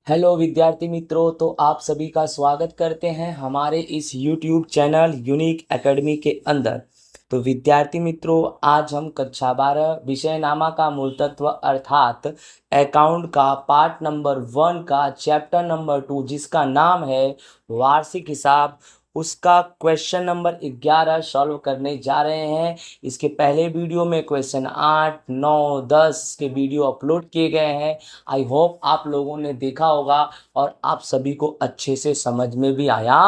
Hello विद्यार्थी मित्रों, तो आप सभी का स्वागत करते हैं हमारे इस YouTube चैनल यूनिक एकेडमी के अंदर। तो विद्यार्थी मित्रों, आज हम कक्षा 12 विषय नामा का मूल तत्व अर्थात अकाउंट का पार्ट नंबर 1 का चैप्टर नंबर 2 जिसका नाम है वार्षिक हिसाब, उसका क्वेश्चन नंबर 11 सॉल्व करने जा रहे हैं। इसके पहले वीडियो में क्वेश्चन 8, 9, 10 के वीडियो अपलोड किए गए हैं। आई होप आप लोगों ने देखा होगा और आप सभी को अच्छे से समझ में भी आया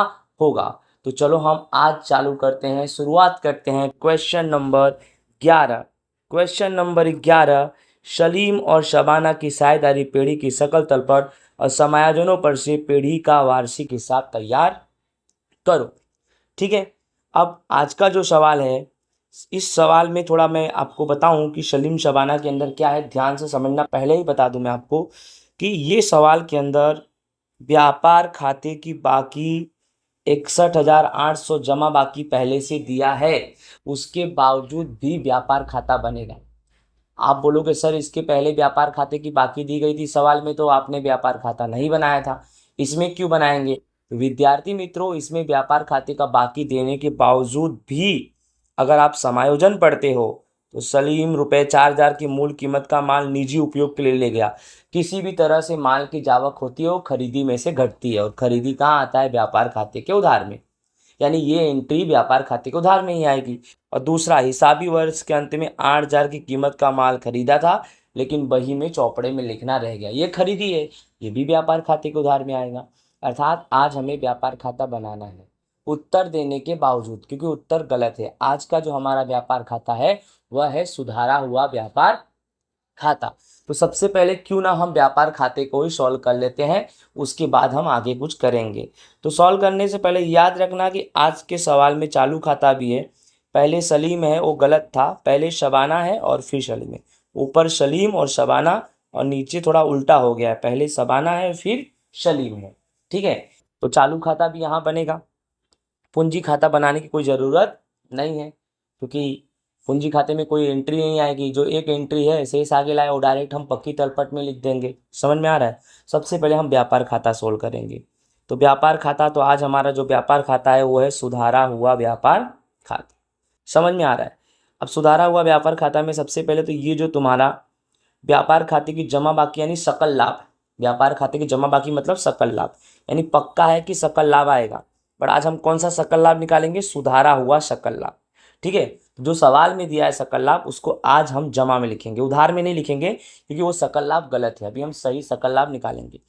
होगा। तो चलो हम आज चालू करते हैं, शुरुआत करते हैं question number 11। Question number 11, Salim और शबाना की साझेदारी पेढ़ी की सकल तलपट और समायोजनों पर से पेढ़ी का वार्षिक हिसाब तैयार करो। ठीक है, अब आज का जो सवाल है, इस सवाल में थोड़ा मैं आपको बताऊं कि सलीम शबाना के अंदर क्या है, ध्यान से समझना। पहले ही बता दूं मैं आपको कि ये सवाल के अंदर व्यापार खाते की बाकी 61,800 जमा बाकी पहले से दिया है, उसके बावजूद भी व्यापार खाता बनेगा। आप बोलोगे सर इसके पहले व्यापार खाते की बाकी दी गई थी सवाल में, तो आपने व्यापार खाता नहीं बनाया था, इसमें क्यों बनाएंगे? तो विद्यार्थी मित्रों, इसमें व्यापार खाते का बाकी देने के बावजूद भी अगर आप समायोजन पढ़ते हो तो सलीम रुपए 4,000 की मूल कीमत का माल निजी उपयोग के लिए ले गया। किसी भी तरह से माल की जावक होती है वो खरीदी में से घटती है, और खरीदी कहाँ आता है? व्यापार खाते के उधार में। यानी ये एंट्री व्यापार खाते के उधार में ही आएगी। और दूसरा, हिसाबी वर्ष के अंत में 8,000 की कीमत का माल खरीदा था लेकिन बही में चौपड़े में लिखना रह गया, ये खरीदी है, ये भी व्यापार खाते के उधार में आएगा। अर्थात आज हमें व्यापार खाता बनाना है उत्तर देने के बावजूद, क्योंकि उत्तर गलत है। आज का जो हमारा व्यापार खाता है वह है सुधारा हुआ व्यापार खाता। तो सबसे पहले क्यों ना हम व्यापार खाते को ही सॉल्व कर लेते हैं, उसके बाद हम आगे कुछ करेंगे। तो सॉल्व करने से पहले याद रखना कि आज के सवाल में चालू खाता भी है। पहले सलीम है, वो गलत था, पहले शबाना है और फिर सलीम है। ऊपर सलीम और शबाना और नीचे थोड़ा उल्टा हो गया है, पहले शबाना है फिर सलीम है। ठीक है, तो चालू खाता भी यहाँ बनेगा। पूंजी खाता बनाने की कोई ज़रूरत नहीं है, क्योंकि पूंजी खाते में कोई एंट्री नहीं आएगी। जो एक एंट्री है शेष आगे लाए वो डायरेक्ट हम पक्की तलपट में लिख देंगे। समझ में आ रहा है? सबसे पहले हम व्यापार खाता सोल्व करेंगे। तो व्यापार खाता, तो आज हमारा जो व्यापार खाता है वो है सुधारा हुआ व्यापार खाता। समझ में आ रहा है? अब सुधारा हुआ व्यापार खाता में सबसे पहले तो ये जो तुम्हारा व्यापार खाते की जमा बाकी यानी सकल लाभ, व्यापार खाते की जमा बाकी मतलब सकल लाभ, यानी पक्का है कि सकल लाभ आएगा। पर आज हम कौन सा सकल लाभ निकालेंगे? सुधारा हुआ सकल लाभ। ठीक है, तो जो सवाल में दिया है सकल लाभ उसको आज हम जमा में लिखेंगे, उधार में नहीं लिखेंगे, क्योंकि वो सकल लाभ गलत है। अभी हम सही सकल लाभ निकालेंगे।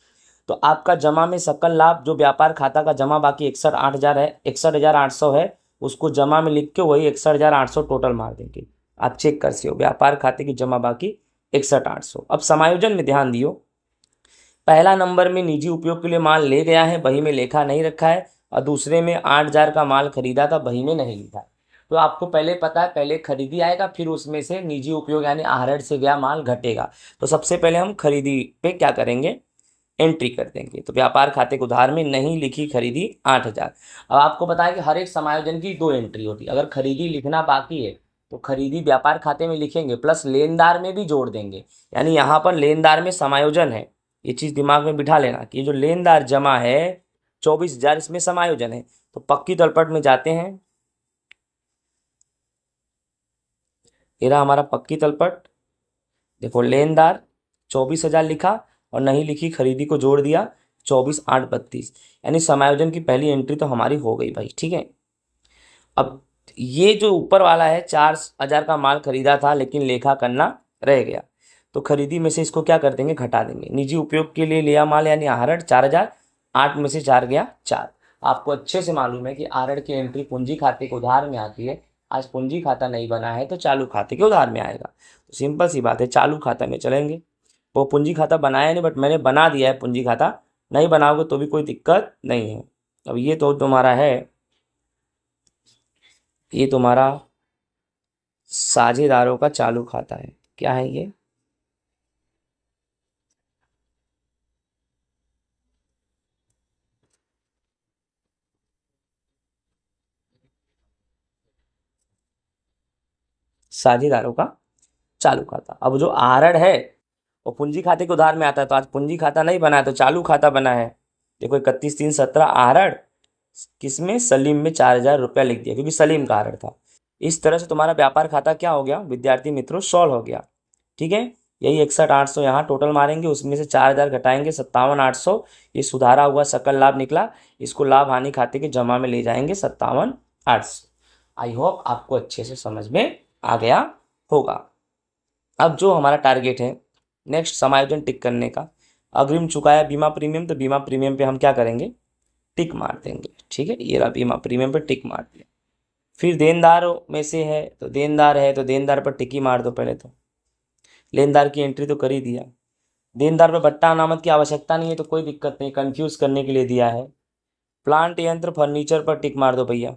तो आपका जमा में सकल लाभ, जो व्यापार खाता का जमा बाकी 61,800 है, 61,800 है, उसको जमा में लिख के वही 61,800 टोटल मार देंगे। आप चेक कर हो, व्यापार खाते की जमा बाकी 61,800। अब समायोजन में ध्यान दियो। पहला नंबर में निजी उपयोग के लिए माल ले गया है, बही में लेखा नहीं रखा है, और दूसरे में 8,000 का माल खरीदा था, बही में नहीं लिखा है। तो आपको पहले पता है, पहले खरीदी आएगा फिर उसमें से निजी उपयोग यानी आहरण से गया माल घटेगा। तो सबसे पहले हम खरीदी पे क्या करेंगे? एंट्री कर देंगे। तो व्यापार खाते के उधार में नहीं लिखी खरीदी 8,000। अब आपको पता है कि हर एक समायोजन की 2 एंट्री होती है। अगर खरीदी लिखना बाकी है तो खरीदी व्यापार खाते में लिखेंगे प्लस लेनदार में भी जोड़ देंगे। यानी यहाँ पर लेनदार में समायोजन है, ये चीज़ दिमाग में बिठा लेना कि ये जो लेनदार जमा है 24,000, इसमें समायोजन है। तो पक्की तलपट में जाते हैं, ये रहा हमारा पक्की तलपट। देखो लेनदार 24,000 लिखा और नहीं लिखी खरीदी को जोड़ दिया 24,832, यानी समायोजन की पहली एंट्री तो हमारी हो गई भाई। ठीक है, अब ये जो ऊपर वाला है 4,000 का माल खरीदा था लेकिन लेखा करना रह गया, तो खरीदी में से इसको क्या कर देंगे? घटा देंगे। निजी उपयोग के लिए लिया माल यानी आहरण 4,000, 8 में से 4 गया 4। आपको अच्छे से मालूम है कि आहरण की एंट्री पूंजी खाते के उधार में आती है। आज पूंजी खाता नहीं बना है तो चालू खाते के उधार में आएगा। तो सिंपल सी बात है, चालू खाता में चलेंगे। वो पूंजी खाता बनाया नहीं, बट मैंने बना दिया है पूंजी खाता, नहीं बनाओगे तो भी कोई दिक्कत नहीं है। अब ये तो तुम्हारा है, ये तुम्हारा साझेदारों का चालू खाता है। क्या है ये? साझेदारों का चालू खाता। अब जो आहरण है और पूंजी खाते के उधार में आता है, तो आज पूंजी खाता नहीं बना है तो चालू खाता बना है। देखो 31/3/17 आहरण किसमें, सलीम में 4,000 रुपया लिख दिया क्योंकि सलीम का आहरण था। इस तरह से तुम्हारा व्यापार खाता क्या हो गया विद्यार्थी मित्रों, सॉल्व हो गया। ठीक है, यही 61,800 यहाँ टोटल मारेंगे, उसमें से 4,000 घटाएंगे 57,800, ये सुधारा हुआ सकल लाभ निकला, इसको लाभ हानि खाते के जमा में ले जाएंगे 57,800। आई होप आपको अच्छे से समझ में आ गया होगा। अब जो हमारा टारगेट है नेक्स्ट समायोजन टिक करने का, अग्रिम चुकाया बीमा प्रीमियम, तो बीमा प्रीमियम पे हम क्या करेंगे, टिक मार देंगे। ठीक है, ये रहा बीमा प्रीमियम पे टिक मार दिया। फिर देनदार में से है तो देनदार है तो देनदार पर टिक ही मार दो पहले तो, लेनदार की एंट्री तो कर ही दिया। देनदार पर बट्टा अनामत की आवश्यकता नहीं है तो कोई दिक्कत नहीं, कंफ्यूज करने के लिए दिया है। प्लांट यंत्र फर्नीचर पर टिक मार दो भैया,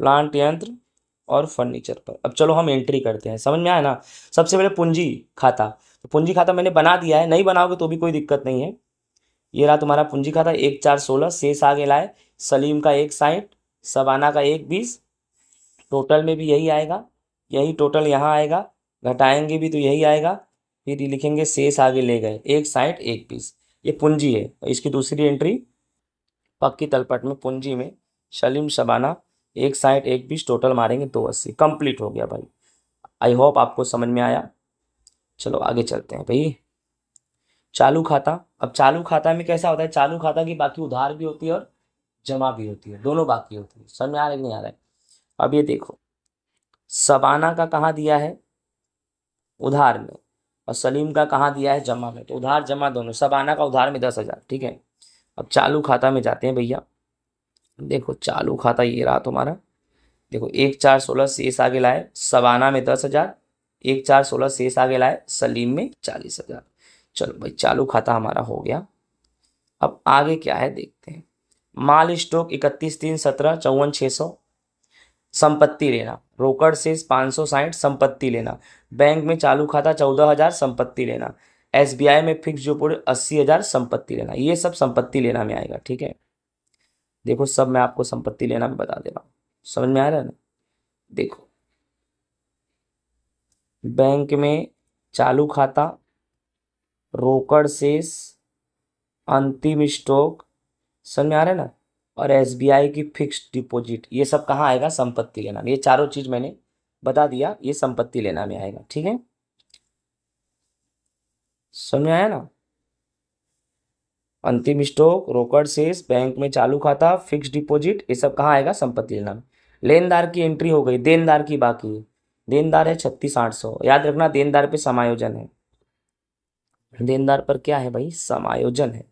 प्लांट यंत्र और फर्नीचर पर। अब चलो हम एंट्री करते हैं, समझ में आया ना। सबसे पहले पूंजी खाता, तो पूंजी खाता मैंने बना दिया है, नहीं बनाओगे तो भी कोई दिक्कत नहीं है। ये रहा तुम्हारा पूंजी खाता, 1,416 शेष आगे लाए, सलीम का 1,60, सबाना का 1,20, टोटल में भी यही आएगा, यही टोटल यहाँ आएगा, घटाएंगे भी तो यही आएगा, फिर ये लिखेंगे शेष आगे ले गए 1,60 1,20, ये पूंजी है। और इसकी दूसरी एंट्री पक्की तलपट में पूंजी में सलीम शबाना 1,60 1,20, टोटल मारेंगे 280, कंप्लीट हो गया भाई। आई होप आपको समझ में आया। चलो आगे चलते हैं भाई। चालू खाता, अब चालू खाता में कैसा होता है, चालू खाता की बाकी उधार भी होती है और जमा भी होती है, दोनों बाकी होती है। समझ में आ रहा है कि नहीं आ रहा है। अब ये देखो सबाना का कहाँ दिया है, उधार में, और सलीम का कहाँ दिया है, जमा में। तो उधार जमा दोनों, सबाना का उधार में 10,000। ठीक है, अब चालू खाता में जाते हैं भैया। देखो चालू खाता ये रहा तुम्हारा, देखो 1,416 शेष आगे लाए, सबाना में 10,000, 1,416 शेष आगे लाए, सलीम में 40,000। चलो भाई चालू खाता हमारा हो गया। अब आगे क्या है देखते हैं। माल स्टॉक 31/3/17 54,600, संपत्ति लेना, रोकड़ शेष 560, संपत्ति लेना, बैंक में चालू खाता 14,000, संपत्ति लेना, एसबीआई में फिक्स डिपॉजिट 80,000, संपत्ति लेना। ये सब संपत्ति लेना में आएगा। ठीक है, देखो सब मैं आपको संपत्ति लेना में बता दे रहा हूँ, समझ में आ रहा है ना। देखो बैंक में चालू खाता, रोकड़ शेष, अंतिम स्टॉक, समझ में आ रहा है ना, और एसबीआई की फिक्स्ड डिपॉजिट, ये सब कहाँ आएगा, संपत्ति लेना में। ये चारों चीज मैंने बता दिया, ये संपत्ति लेना में आएगा। ठीक है, समझ में आया ना। अंतिम स्टॉक, रोकड़ शेष, बैंक में चालू खाता, फिक्स्ड डिपॉजिट, ये सब कहाँ आएगा, संपत्ति लेना में। लेनदार की एंट्री हो गई, देनदार की बाकी है, देनदार है 36,800। याद रखना देनदार पे समायोजन है, देनदार पर क्या है भाई, समायोजन है।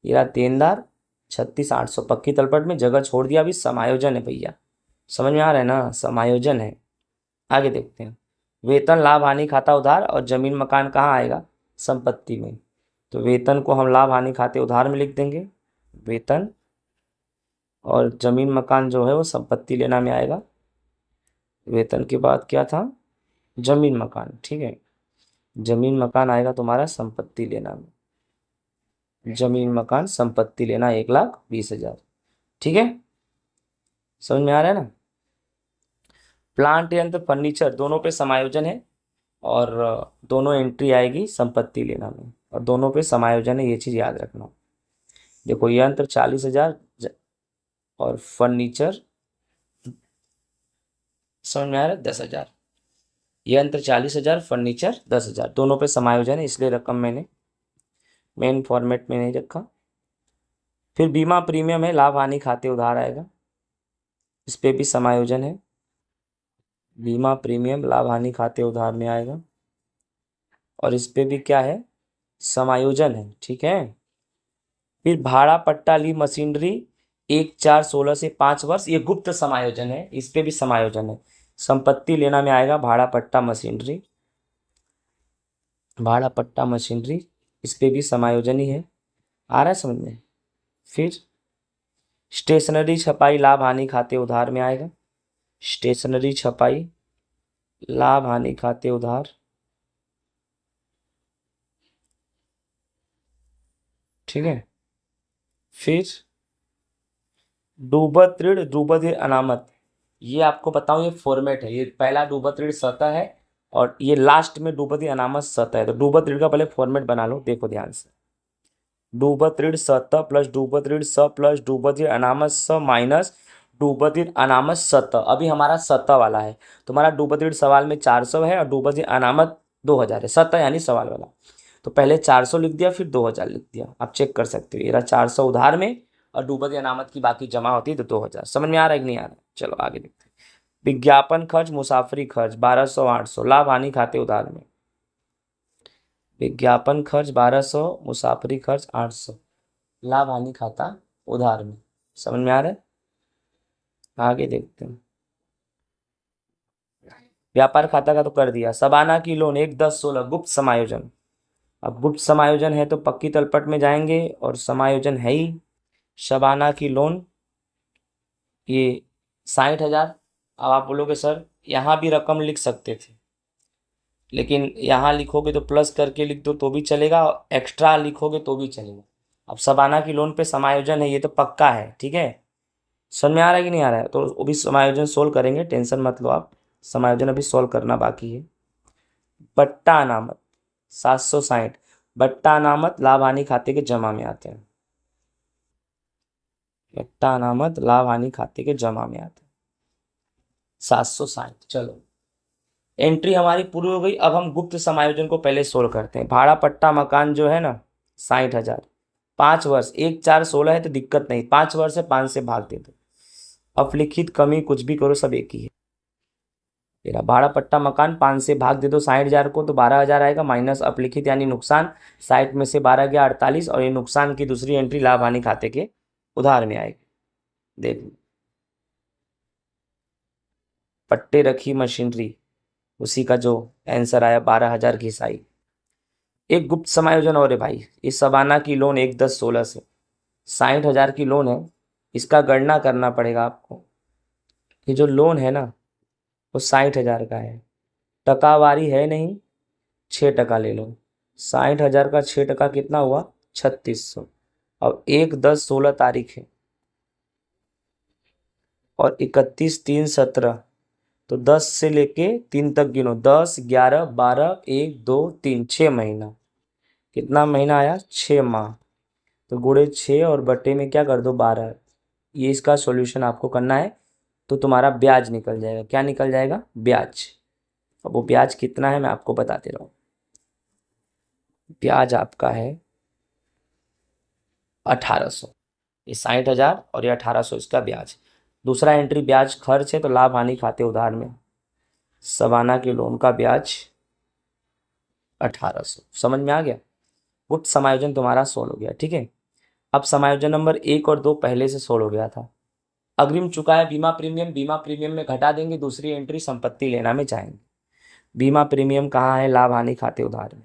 ये रहा देनदार 36,800, पक्की तलपट में जगह छोड़ दिया, अभी समायोजन है भैया, समझ में आ रहा है ना, समायोजन है। आगे देखते हैं। वेतन लाभ हानि खाता उधार, और जमीन मकान कहाँ आएगा, संपत्ति में। तो वेतन को हम लाभ हानि खाते उधार में लिख देंगे, वेतन, और जमीन मकान जो है वो संपत्ति लेना में आएगा। वेतन के बाद क्या था, जमीन मकान। ठीक है, जमीन मकान आएगा तुम्हारा संपत्ति लेना में, जमीन मकान संपत्ति लेना 1,20,000। ठीक है, समझ में आ रहा है ना। प्लांट यंत्र फर्नीचर दोनों पे समायोजन है, और दोनों एंट्री आएगी संपत्ति लेना में, और दोनों पे समायोजन है, ये चीज़ याद रखना। देखो यंत्र 40,000 और फर्नीचर, समझ में आ रहा है, 10,000। यंत्र 40,000, फर्नीचर 10,000, दोनों पे समायोजन है, इसलिए रकम मैंने मेन फॉर्मेट में नहीं रखा। फिर बीमा प्रीमियम है, लाभ हानि खाते उधार आएगा, इस पे भी समायोजन है, बीमा प्रीमियम लाभ हानि खाते उधार में आएगा, और इस पे भी क्या है, समायोजन है। ठीक है, फिर भाड़ा पट्टा ली मशीनरी 1/4/16 से 5 वर्ष, ये गुप्त समायोजन है, इस पे भी समायोजन है, संपत्ति लेना में आएगा भाड़ा पट्टा मशीनरी, भाड़ा पट्टा मशीनरी, इस पे भी समायोजन ही है। आ रहा है समझ में। फिर स्टेशनरी छपाई लाभ हानि खाते उधार में आएगा, स्टेशनरी छपाई लाभ हानि खाते उधार। ठीक है, फिर डूबत ऋण ध्रुवद अनामत, ये आपको बताऊं ये फॉर्मेट है, ये पहला डूबत ऋण सतह है और ये लास्ट में डूबत ऋण अनामत सत है। तो डूबत ऋण का पहले फॉर्मेट बना लो, देखो ध्यान से। डूबत ऋण सत प्लस डूबत ऋण स प्लस डूबत ऋण अनामत स माइनस डूबत ऋण अनामत सत। अभी हमारा सत वाला है, तुम्हारा डूबत ऋण सवाल में 400 है और डूबत ऋण अनामत 2000 है। सत यानी सवाल वाला, तो पहले 400 लिख दिया फिर 2000 लिख दिया। आप चेक कर सकते हो, ये रहा 400 उधार में और डूबत ऋण अनामत की बाकी जमा होती है तो 2000। समझ में आ रहा है कि नहीं आ रहा है? चलो आगे देखते हैं। विज्ञापन खर्च मुसाफरी खर्च 1200 800 लाभ हानि खाते उधार में। विज्ञापन खर्च 1200 मुसाफरी खर्च 800 लाभ हानि खाता उधार में। समझ में आ रहा है? आगे देखते हैं। व्यापार खाता का तो कर दिया। सबाना की लोन 1 10 16 गुप्त समायोजन। अब गुप्त समायोजन है तो पक्की तलपट में जाएंगे और समायोजन है ही। शबाना की लोन ये 60,000। अब आप बोलोगे सर यहाँ भी रकम लिख सकते थे, लेकिन यहाँ लिखोगे तो प्लस करके लिख दो तो भी चलेगा, एक्स्ट्रा लिखोगे तो भी चलेगा। अब शबाना की लोन पे समायोजन है, ये तो पक्का है, ठीक है। समझ में आ रहा है कि नहीं आ रहा है? तो वो भी समायोजन सोल्व करेंगे, टेंशन मत लो आप। समायोजन अभी सोल्व करना बाकी है। बट्टा अनामत 760 बट्टा अनामत लाभ हानि खाते के जमा में आते हैं। बट्टा अनामत लाभ हानि खाते के जमा में आते हैं 760। चलो एंट्री हमारी पूरी हो गई। अब हम गुप्त समायोजन को पहले सोल्व करते हैं। भाड़ा पट्टा मकान जो है ना 60,000, 5 वर्ष 1 4 16 है तो दिक्कत नहीं, 5 वर्ष है 5 से भाग दे दो। अपलिखित कमी कुछ भी करो सब एक ही है। तेरा भाड़ा पट्टा मकान 5 से भाग दे दो 60,000 को तो 12,000 आएगा, माइनस अपलिखित यानी नुकसान। 60 में से 12 गया 48 और ये नुकसान की दूसरी एंट्री लाभ हानि खाते के उधार में आएगी। देख लो, पट्टे रखी मशीनरी, उसी का जो आंसर आया 12,000 घिसाई। एक गुप्त समायोजन और है भाई, इस शबाना की लोन 1 10 16 से 60,000 की लोन है। इसका गणना करना पड़ेगा आपको। ये जो लोन है ना वो 60,000 का है, टकावारी है नहीं, 6% ले लो। 60,000 का 6% कितना हुआ 3600। अब 1 10 16 तारीख है और 31 3 17, तो 10 से लेके 3 तक गिनो, 10 11 12 1 2 3 6 महीना। कितना महीना आया 6 माह। तो गुणे 6 और बटे में क्या कर दो 12। ये इसका सॉल्यूशन आपको करना है तो तुम्हारा ब्याज निकल जाएगा। क्या निकल जाएगा? ब्याज। अब वो ब्याज कितना है मैं आपको बताते रहूँ। ब्याज आपका है 1800। ये 60,000 और ये 1800 इसका ब्याज। दूसरा एंट्री ब्याज खर्च है तो लाभ हानि खाते उधार में शबाना के लोन का ब्याज 1800। समझ में आ गया? गुप्त समायोजन तुम्हारा सोल्व हो गया, ठीक है। अब समायोजन नंबर 1 और 2 पहले से सोल्व हो गया था। अग्रिम चुकाया बीमा प्रीमियम, बीमा प्रीमियम में घटा देंगे, दूसरी एंट्री संपत्ति लेना में जाएंगे। बीमा प्रीमियम कहाँ है? लाभ हानि खाते उधार में,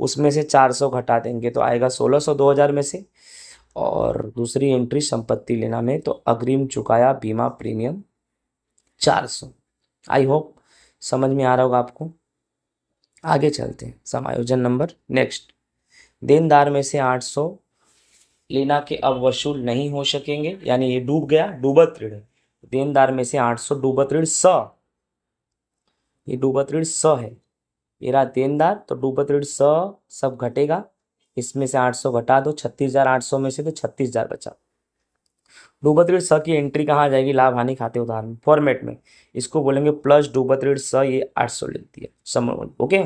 उसमें से 400 घटा देंगे तो आएगा 1600 2000 में से। और दूसरी एंट्री संपत्ति लेना में, तो अग्रिम चुकाया बीमा प्रीमियम 400। आई होप समझ में आ रहा होगा आपको। आगे चलते हैं। समायोजन नंबर नेक्स्ट, देनदार में से 800 लेना के अब वसूल नहीं हो सकेंगे, यानी ये डूब गया, डूबत ऋण। देनदार में से 800 डूबत ऋण स, ये डूबत ऋण स है। ये रहा देनदार, तो डूबत ऋण स सब घटेगा, इसमें से 800 घटा दो, 36,800 में से तो 36,000 बचा। डूबत ऋण स की एंट्री कहाँ आ जाएगी? लाभ हानि खाते उधार में फॉर्मेट में। इसको बोलेंगे प्लस डूबत ऋण स, ये 800 लिख दिया। समझ ओके।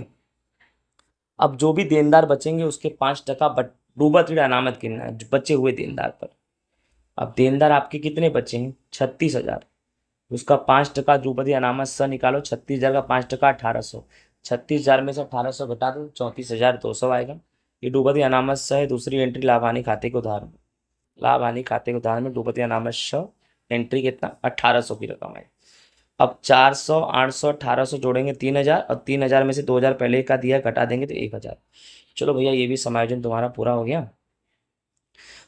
अब जो भी देनदार बचेंगे उसके 5% डूबत ऋण अनामत गिनना है बचे हुए देनदार पर। अब देनदार आपके कितने बचे हैं? 36,000। उसका 5% डूबत ऋण अनामत स निकालो। 36,000 का 5% 1800। 36,000 में से 1800 घटा दो, 34,200 आएगा। ये डूबत ऋण अनामत स है। दूसरी एंट्री लाभ हानि खाते के उधार में, लाभ हानि खाते के उधार में डूबत ऋण अनामत स एंट्री कितना 1800 की रकम है। अब 400 800 1800 जोड़ेंगे 3,000 और 3,000 में से 2,000 पहले का दिया घटा देंगे तो 1,000। चलो भैया ये भी समायोजन तुम्हारा पूरा हो गया।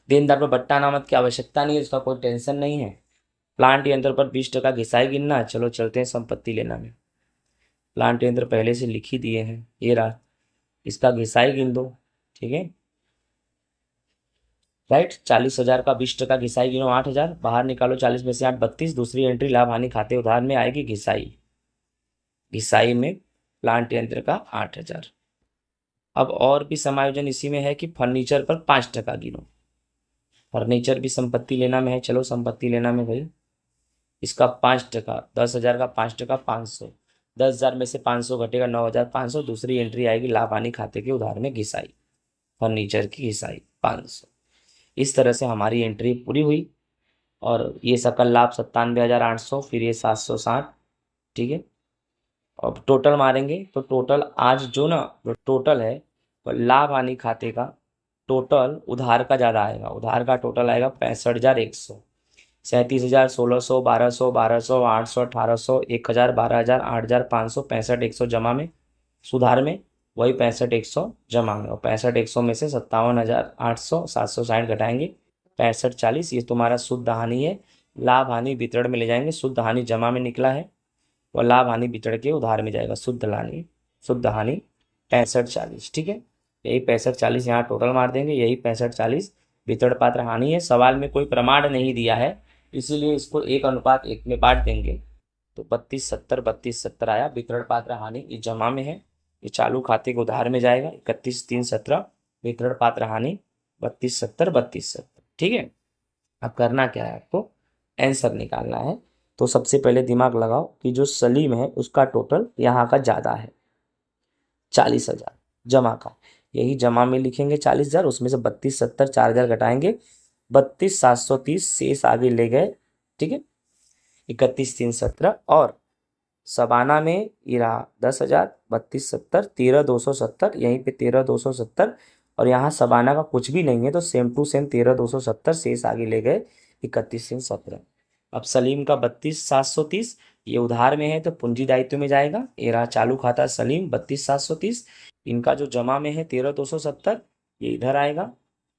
देनदार पर बट्टा अनामत की आवश्यकता नहीं है, इसका कोई टेंशन नहीं है। प्लांट यंत्र पर 20% घिसाई गिनना है। चलो चलते हैं संपत्ति लेना में। प्लांट यंत्र पहले से लिख ही दिए हैं, ये रहा, इसका घिसाई गिन दो, ठीक है राइट। 40,000 का 20% घिसाई गिनो 8,000, बाहर निकालो 40 में से 8 32। दूसरी एंट्री लाभ हानि खाते उधार में आएगी घिसाई। घिसाई में प्लांट यंत्र का 8,000। अब और भी समायोजन इसी में है कि फर्नीचर पर 5% गिनो। फर्नीचर भी संपत्ति लेना में है, चलो संपत्ति लेना में भाई, इसका 5%, 10,000 का 5%, 500। 10,000 में से 500 घटेगा 9,500। दूसरी एंट्री आएगी लाभ हानि खाते के उधार में घिसाई, फर्नीचर की घिसाई 500। इस तरह से हमारी एंट्री पूरी हुई। और ये सकल लाभ 97,800, फिर ये 760। ठीक है, अब टोटल मारेंगे तो टोटल आज जो टोटल है वो लाभ हानि खाते का टोटल उधार का ज़्यादा आएगा। उधार का टोटल आएगा 65,100, 37,000, 1,600, 1,200, 1,200, 800, 1,800, 1,000, 12,000, 8,500, 65,100 जमा में। सुधार में वही 65,100 जमा में, और 65,100 में से 57,800, 760 घटाएंगे, 65,40। ये तुम्हारा शुद्ध हानि है। लाभ हानि वितरण में ले जाएंगे, शुद्ध हानि जमा में निकला है और लाभ हानि वितरण के उधार में जाएगा। शुद्ध हानि 65,40। ठीक है, यही 65,40 यहाँ टोटल मार देंगे, यही 65,40 वितरण पात्र हानि है। सवाल में कोई प्रमाण नहीं दिया है, इसीलिए इसको 1:1 में बांट देंगे। तो 32,70, 32,70 आया। वितरण पात्र हानि ये जमा में है, ये चालू खाते के उधार में जाएगा। 31,317 वितरण पात्र हानि, 32,70, 32,70। ठीक है, अब करना क्या है, आपको आंसर निकालना है। तो सबसे पहले दिमाग लगाओ कि जो सलीम है उसका टोटल यहाँ का ज़्यादा है 40,000 जमा का, यही जमा में लिखेंगे 40,000। उसमें से 32,70 4,000 घटाएंगे, 32,730 शेष आगे ले गए। ठीक है, 31,317। और सबाना में ये रहा 10,000, 32,70, 13,270, यहीं पे 13,270। और यहाँ सबाना का कुछ भी नहीं है तो सेम टू सेम 13,270 शेष आगे ले गए 31,17। अब सलीम का 32,730, ये उधार में है तो पूंजी दायित्व में जाएगा। ये रहा चालू खाता सलीम 32,730। इनका जो जमा में है 13,270, ये इधर आएगा।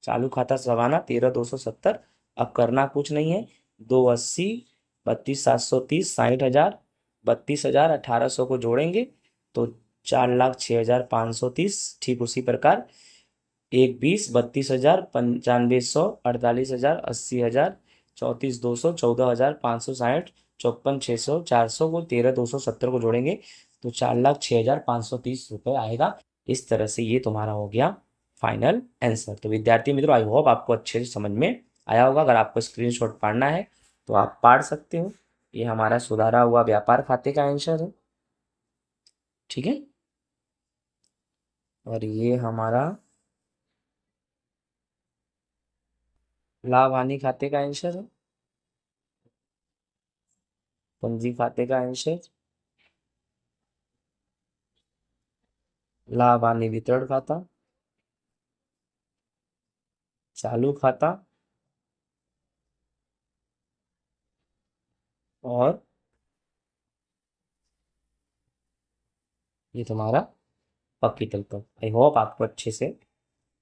चालू खाता सबाना 13,270। अब करना कुछ नहीं है, 280, 32,730, 60,000, 32,000, 1,800 को जोड़ेंगे तो 4,06,530। ठीक उसी प्रकार 1,20, 32,000, 95,100, 48,000, 80,000, 34,200, 14,560, 54,600, 400 को 13,270 को जोड़ेंगे तो 4,06,530 रुपये आएगा। इस तरह से ये तुम्हारा हो गया फाइनल आंसर। तो विद्यार्थी मित्रों, आई होप आपको अच्छे से समझ में आया होगा। अगर आपको स्क्रीनशॉट पाड़ना है तो आप पाड़ सकते हो। ये हमारा सुधारा हुआ व्यापार खाते का आंसर है। ठीक है, और ये हमारा लाभ हानि खाते का आंसर है, पूंजी खाते का आंसर, लाभ हानि वितरण खाता, चालू खाता, और ये तुम्हारा पक्की तलपट। आई होप आपको अच्छे से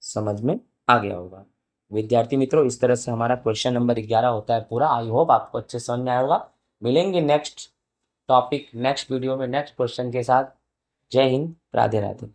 समझ में आ गया होगा। विद्यार्थी मित्रों, इस तरह से हमारा क्वेश्चन नंबर 11 होता है पूरा। आई होप आपको अच्छे से समझ में आया होगा। मिलेंगे नेक्स्ट टॉपिक, नेक्स्ट वीडियो में, नेक्स्ट क्वेश्चन के साथ। जय हिंद, राधे राधे।